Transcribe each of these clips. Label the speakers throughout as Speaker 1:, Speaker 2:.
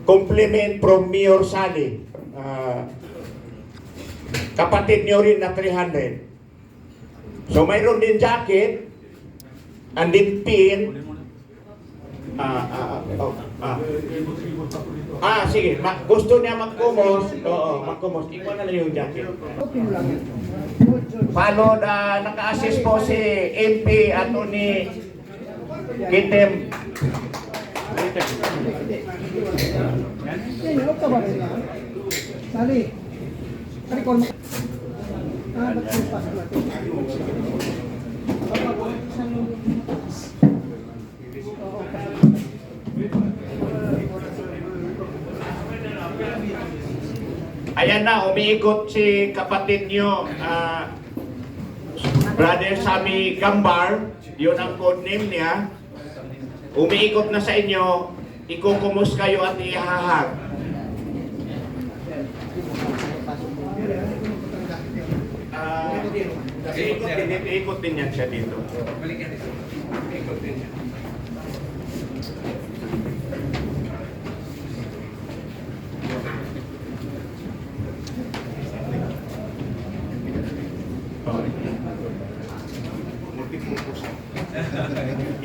Speaker 1: compliment from Mayor Sally. Kapatid niyo rin na 300. So mayroon din jacket and din pin. Sige. Gusto niya magkumos. Oo, magkumos. Ikaw na lang yung jacket. Follow na naka-assist po si MP at ni Kitem.
Speaker 2: Sali. Sali kon.
Speaker 1: Ayan na, umiikot si kapatid nyo, Brother Sammy Gambar, yun ang codename niya. Umiikot na sa inyo, ikukumus kayo at ihahag. Ikot din yan siya dito. Ikot din yan.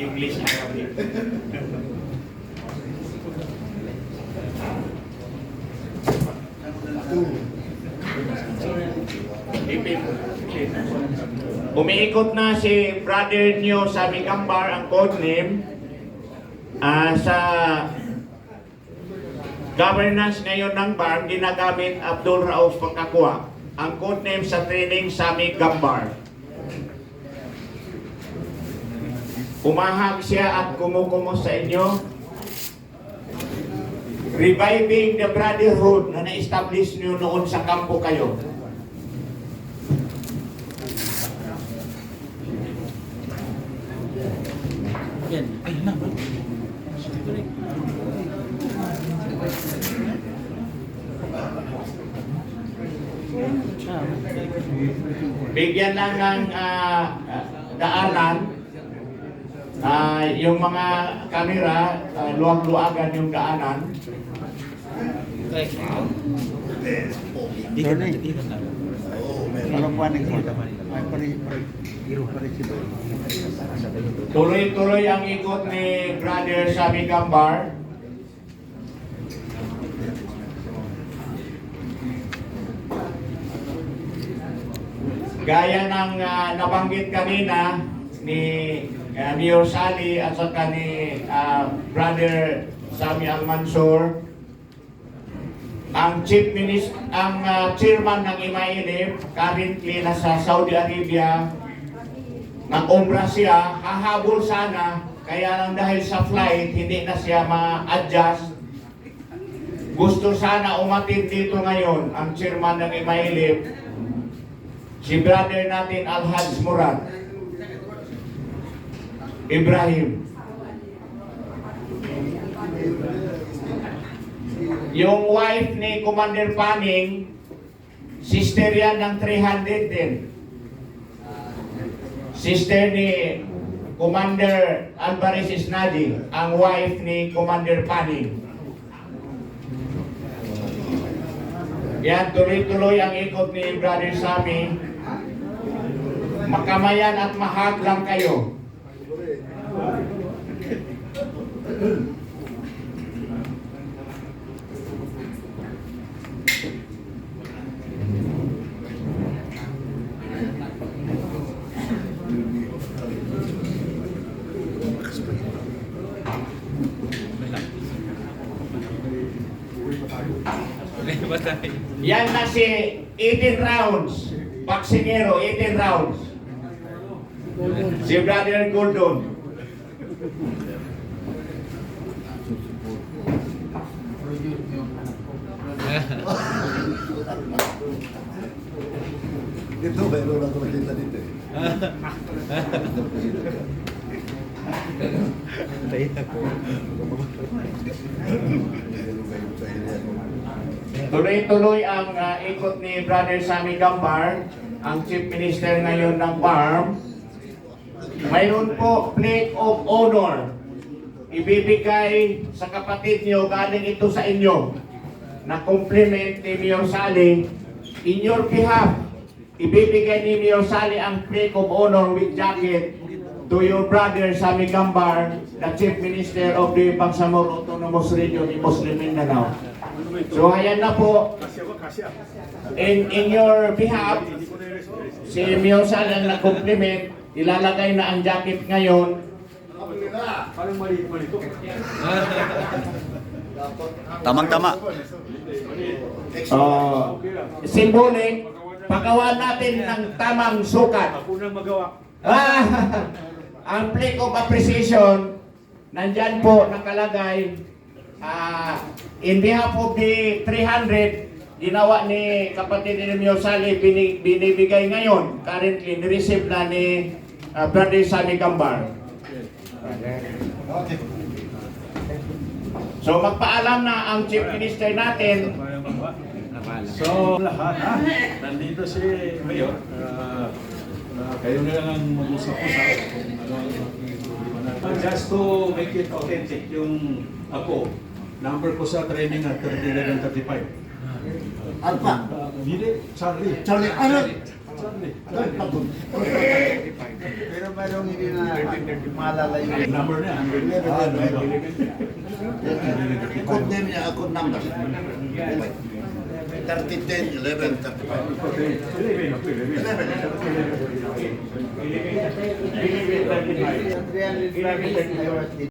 Speaker 1: English na kami. Umiikot na si brother nyo sa Gambar, ang codename sa governance ngayon ng BARM, ginagamit Abdul Rauf Pagkakwa. Ang codename sa training sa Gambar. Umahag siya at kumukumos sa inyo. Reviving the brotherhood na na-establish nyo noon sa kampo kayo.
Speaker 3: Yan. Ay, na.
Speaker 1: Bigyan lang ng daanan. Yung mga kamera, luwag-luwagan yung daanan.
Speaker 3: Di ka na, di ka na.
Speaker 1: Tuloy-tuloy ang ikot ni Brother Sammy Gambar. Gaya ng nabanggit kanina ni Mayor Sally at saka ni Brother Sammy Almansor, ang chairman ng IMAILIP currently nasa Saudi Arabia, nag-umbra siya, hahabol sana, kaya lang dahil sa flight hindi na siya ma-adjust. Gusto sana umatid dito ngayon ang chairman ng IMAILIP, si brother natin Alhaj Murad Ibrahim. Yung wife ni Commander Paning, sister yan ng 300 din. Sister ni Commander Alvarez Isnadi, ang wife ni Commander Paning. Yan, tuloy-tuloy ang ikot ni Brother Sammy. Makamayan at mahag lang kayo. Yan na si 18 rounds. Baksinero, 18 rounds. Si Brother Gordon.
Speaker 4: Dito, mayroon ako nakita dito eh.
Speaker 1: Tuloy-tuloy ang ikot ni Brother Sammy Gambar, ang Chief Minister ngayon ng BARM. Mayroon po plate of honor ibibigay sa kapatid niyo, galing ito sa inyo, na compliment ni Mayor Sally. In your behalf, ibibigay ni Mayor Sally ang plaque of honor with jacket to your brother Sammy Gambar, the Chief Minister of the Bangsamoro Autonomous Region in Muslim Mindanao. So ayan na po, in your behalf, si Mayor Sally ang nag-compliment, ilalagay na ang jacket ngayon.
Speaker 5: Tamang-tama.
Speaker 1: Symbolic, paggawa natin ng tamang sukat. Ang plaque of appreciation, nandyan po nakalagay, in behalf of the 300, ginawa ni kapatid ni Mayor Sally, binibigay ngayon, currently, ni-receive na ni Brother Sammy Gambar. So magpaalam na ang Chief Minister natin.
Speaker 6: So, lahat ha? Nandito si Mayor. Kayo na lang ang mag-usap-usap kung ano ang just to make it authentic, yung ako, number ko sa training at 1135.
Speaker 4: Alpha.
Speaker 6: Hindi, Charlie.
Speaker 4: Charlie, ano?
Speaker 6: Charlie.
Speaker 4: Pero mayroong hindi na maalala yung
Speaker 6: Number niya.
Speaker 4: code name niya, code number. 3010 11 35.
Speaker 6: 11.